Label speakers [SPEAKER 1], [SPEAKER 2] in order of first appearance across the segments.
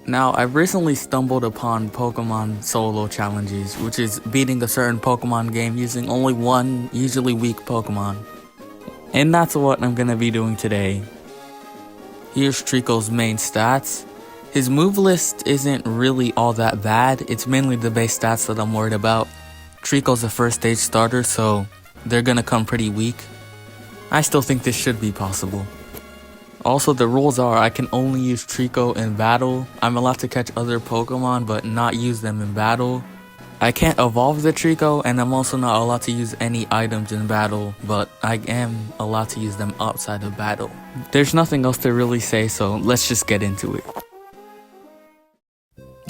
[SPEAKER 1] Now, I've recently stumbled upon Pokemon solo challenges, which is beating a certain Pokemon game using only one, usually weak Pokemon. And that's what I'm gonna be doing today. Here's Treecko's main stats. His move list isn't really all that bad, it's mainly the base stats that I'm worried about. Treecko's a first stage starter, so they're gonna come pretty weak. I still think this should be possible. Also, the rules are I can only use Treecko in battle. I'm allowed to catch other Pokemon but not use them in battle. I can't evolve the Treecko, and I'm also not allowed to use any items in battle, but I am allowed to use them outside of battle. There's nothing else to really say, so let's just get into it.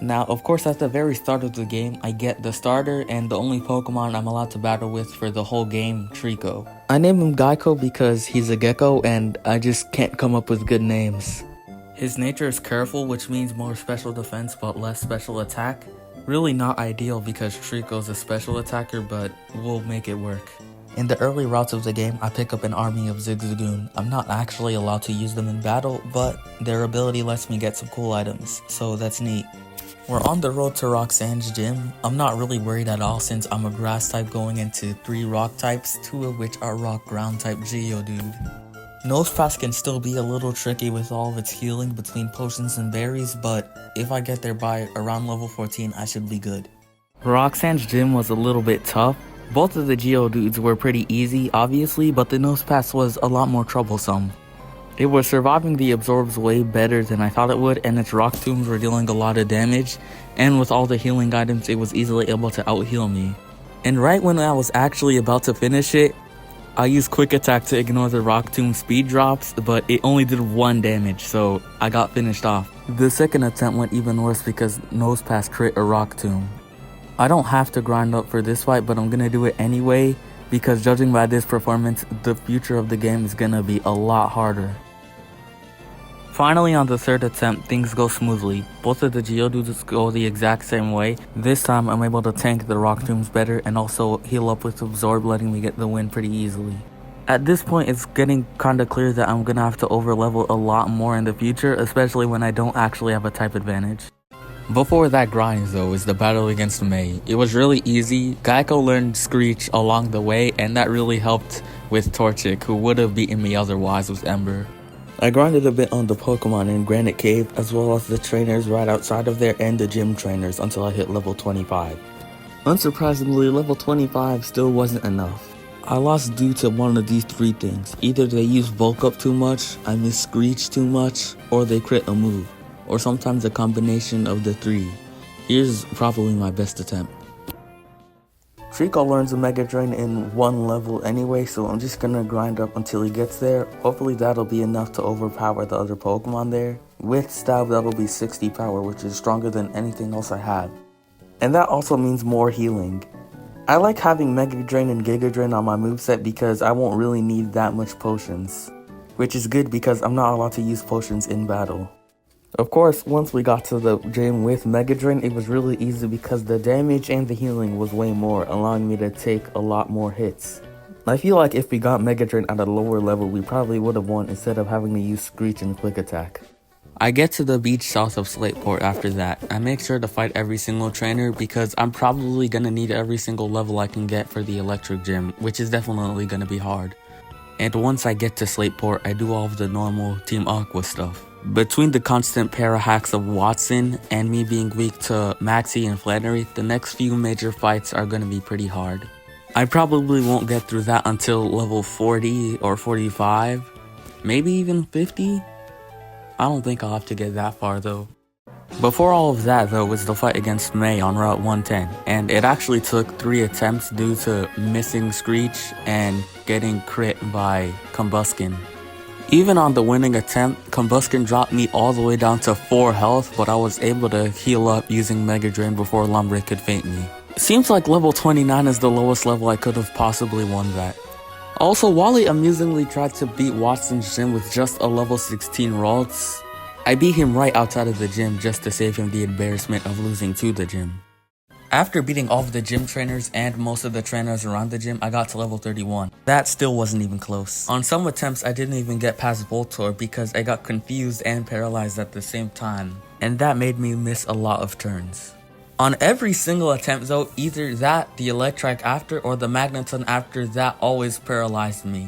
[SPEAKER 1] Now, of course, at the very start of the game, I get the starter and the only Pokemon I'm allowed to battle with for the whole game, Treecko. I named him Geico because he's a gecko and I just can't come up with good names. His nature is careful, which means more special defense but less special attack. Really not ideal because Treecko's a special attacker, but we'll make it work. In the early routes of the game, I pick up an army of Zigzagoon. I'm not actually allowed to use them in battle, but their ability lets me get some cool items, so that's neat. We're on the road to Roxanne's gym. I'm not really worried at all since I'm a grass type going into 3 rock types, 2 of which are rock ground type Geodude. Nosepass can still be a little tricky with all of its healing between potions and berries, but if I get there by around level 14, I should be good. Roxanne's gym was a little bit tough. Both of the Geodudes were pretty easy, obviously, but the Nosepass was a lot more troublesome. It was surviving the absorbs way better than I thought it would, and its rock tombs were dealing a lot of damage, and with all the healing items it was easily able to out-heal me. And right when I was actually about to finish it, I used quick attack to ignore the rock tomb speed drops, but it only did 1 damage, so I got finished off. The second attempt went even worse because Nosepass crit a rock tomb. I don't have to grind up for this fight, but I'm gonna do it anyway, because judging by this performance, the future of the game is gonna be a lot harder. Finally, on the third attempt, things go smoothly. Both of the Geodudes go the exact same way. This time, I'm able to tank the rock tombs better and also heal up with Absorb, letting me get the win pretty easily. At this point, it's getting kinda clear that I'm gonna have to overlevel a lot more in the future, especially when I don't actually have a type advantage. Before that grind though is the battle against May. It was really easy. Geico learned Screech along the way, and that really helped with Torchic, who would have beaten me otherwise with Ember. I grinded a bit on the Pokemon in Granite Cave, as well as the trainers right outside of there and the gym trainers until I hit level 25. Unsurprisingly, level 25 still wasn't enough. I lost due to one of these 3 things. Either they used Bulk Up too much, I missed Screech too much, or they crit a move. Or sometimes a combination of the 3. Here's probably my best attempt. Treecko learns a Mega Drain in 1 level anyway, so I'm just gonna grind up until he gets there. Hopefully that'll be enough to overpower the other Pokemon there. With Stab, that'll be 60 power, which is stronger than anything else I have. And that also means more healing. I like having Mega Drain and Giga Drain on my moveset because I won't really need that much potions. Which is good because I'm not allowed to use potions in battle. Of course, once we got to the gym with Mega Drain, it was really easy because the damage and the healing was way more, allowing me to take a lot more hits. I feel like if we got Mega Drain at a lower level, we probably would have won instead of having to use Screech and Quick Attack. I get to the beach south of Slateport after that. I make sure to fight every single trainer because I'm probably gonna need every single level I can get for the electric gym, which is definitely gonna be hard. And once I get to Slateport, I do all of the normal Team Aqua stuff. Between the constant para hacks of Watson and me being weak to Maxie and Flannery, the next few major fights are gonna be pretty hard. I probably won't get through that until level 40 or 45, maybe even 50? I don't think I'll have to get that far though. Before all of that though was the fight against May on Route 110, and it actually took 3 attempts due to missing Screech and getting crit by Combuskin. Even on the winning attempt, Combuskin dropped me all the way down to 4 health, but I was able to heal up using Mega Drain before Lombrick could faint me. Seems like level 29 is the lowest level I could have possibly won that. Also, Wally amusingly tried to beat Watson's gym with just a level 16 Ralts. I beat him right outside of the gym just to save him the embarrassment of losing to the gym. After beating all of the gym trainers and most of the trainers around the gym, I got to level 31. That still wasn't even close. On some attempts, I didn't even get past Voltorb because I got confused and paralyzed at the same time, and that made me miss a lot of turns. On every single attempt though, either that, the Electrike after, or the Magneton after that always paralyzed me.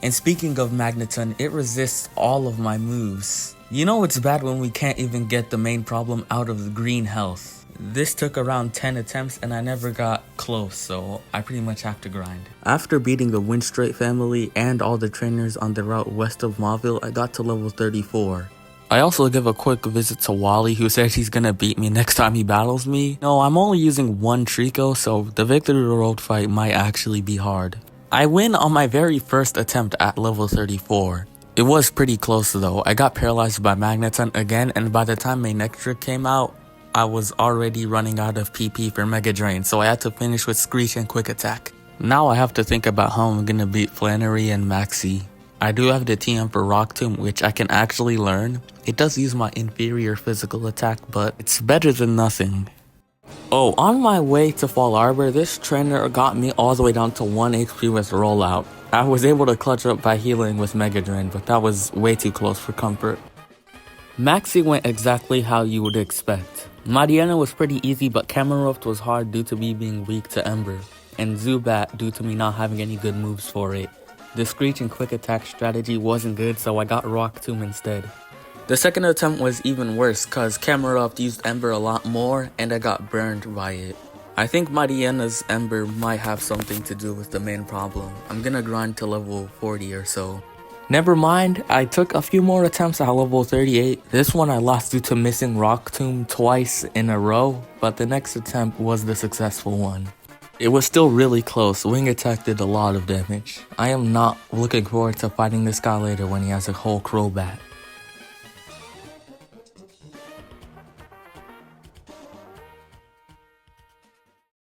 [SPEAKER 1] And speaking of Magneton, it resists all of my moves. You know it's bad when we can't even get the main problem out of the green health. This took around 10 attempts and I never got close, so I pretty much have to grind. After beating the Windstrait family and all the trainers on the route west of Mauville, I got to level 34. I also give a quick visit to Wally, who said he's gonna beat me next time he battles me. No, I'm only using one Treecko, so the Victory Road fight might actually be hard. I win on my very first attempt at level 34. It was pretty close though. I got paralyzed by Magneton again, and by the time my next trick came out, I was already running out of PP for Mega Drain, so I had to finish with Screech and Quick Attack. Now I have to think about how I'm gonna beat Flannery and Maxie. I do have the TM for Rock Tomb, which I can actually learn. It does use my inferior physical attack, but it's better than nothing. Oh, on my way to Fall Arbor, this trainer got me all the way down to 1 HP with Rollout. I was able to clutch up by healing with Mega Drain, but that was way too close for comfort. Maxie went exactly how you would expect. Mariana was pretty easy, but Camerupt was hard due to me being weak to Ember, and Zubat due to me not having any good moves for it. The Screech and Quick Attack strategy wasn't good, so I got Rock Tomb instead. The second attempt was even worse, cause Camerupt used Ember a lot more, and I got burned by it. I think Mariana's Ember might have something to do with the main problem. I'm gonna grind to level 40 or so. Never mind, I took a few more attempts at level 38. This one I lost due to missing Rock Tomb twice in a row, but the next attempt was the successful one. It was still really close. Wing Attack did a lot of damage. I am not looking forward to fighting this guy later when he has a whole Crobat.